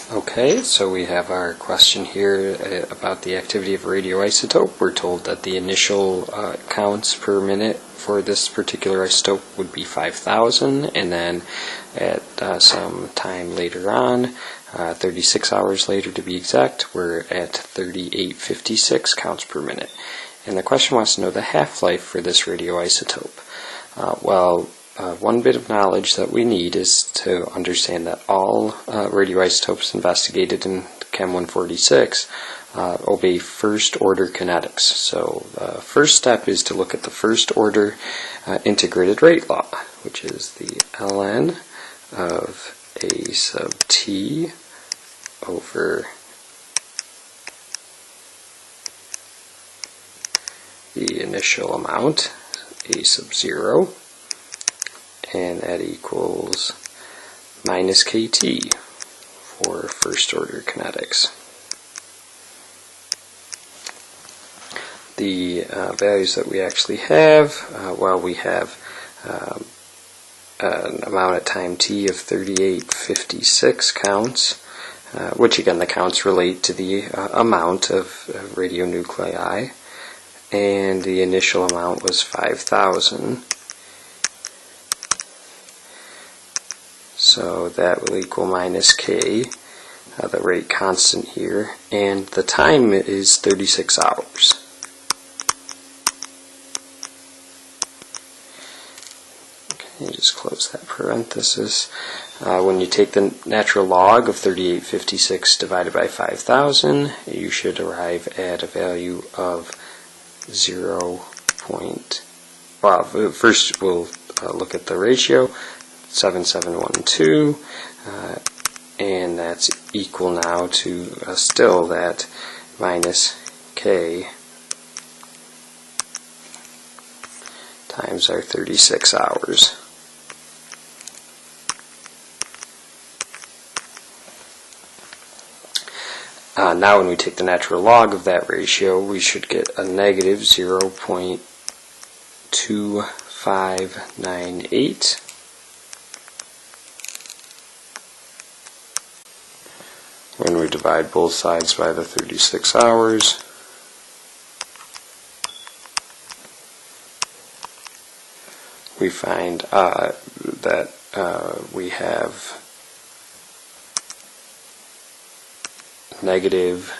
Okay, so we have our question here about the activity of a radioisotope. We're told that the initial counts per minute for this particular isotope would be 5,000, and then at some time later on, 36 hours later to be exact, we're at 3856 counts per minute. And the question wants to know the half-life for this radioisotope. One bit of knowledge that we need is to understand that all radioisotopes investigated in Chem 146 obey first-order kinetics. So the first step is to look at the first-order integrated rate law, which is the ln of A sub t over the initial amount, A sub 0, and that equals minus kT for first order kinetics. The values that we actually have, we have an amount at time t of 3856 counts, which again the counts relate to the amount of radionuclei, and the initial amount was 5,000. So that will equal minus k, the rate constant here, and the time is 36 hours. Okay, just close that parenthesis. When you take the natural log of 3856 divided by 5,000, you should arrive at a value of 0. First we'll look at the ratio. 7712, and that's equal now to still that minus k times our 36 hours. Now when we take the natural log of that ratio, we should get a negative 0.2598. When we divide both sides by the 36 hours, we find that we have negative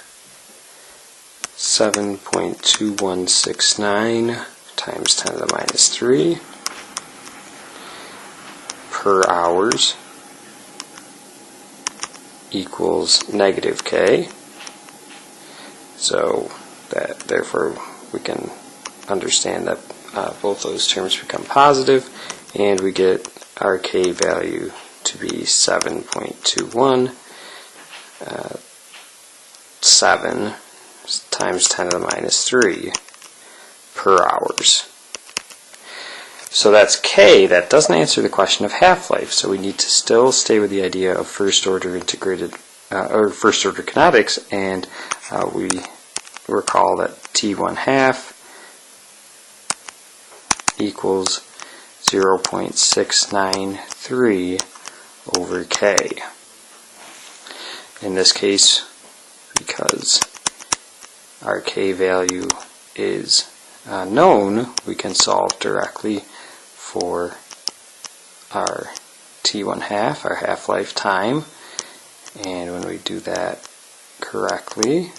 7.2169 times 10 to the minus 3 per hours equals negative k. So that therefore we can understand that both those terms become positive, and we get our k value to be 7.21. 7 times 10 to the minus 3 per hours. So that's k. That doesn't answer the question of half-life, so we need to still stay with the idea of first-order integrated or first-order kinetics, and we recall that T1/2 equals 0.693 over k. In this case, because our k value is known, we can solve directly for our T1/2, our half-life time, and when we do that correctly,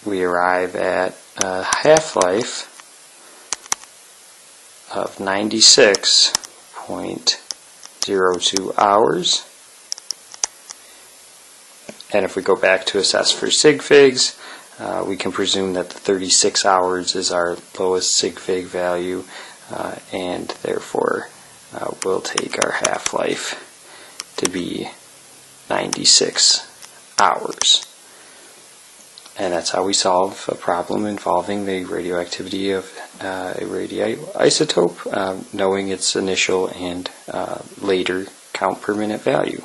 we arrive at a half-life of 96.02 hours. And if we go back to assess for sig figs, we can presume that the 36 hours is our lowest sig fig value, and therefore we'll take our half-life to be 96 hours. And that's how we solve a problem involving the radioactivity of a radioisotope, knowing its initial and later count per minute value.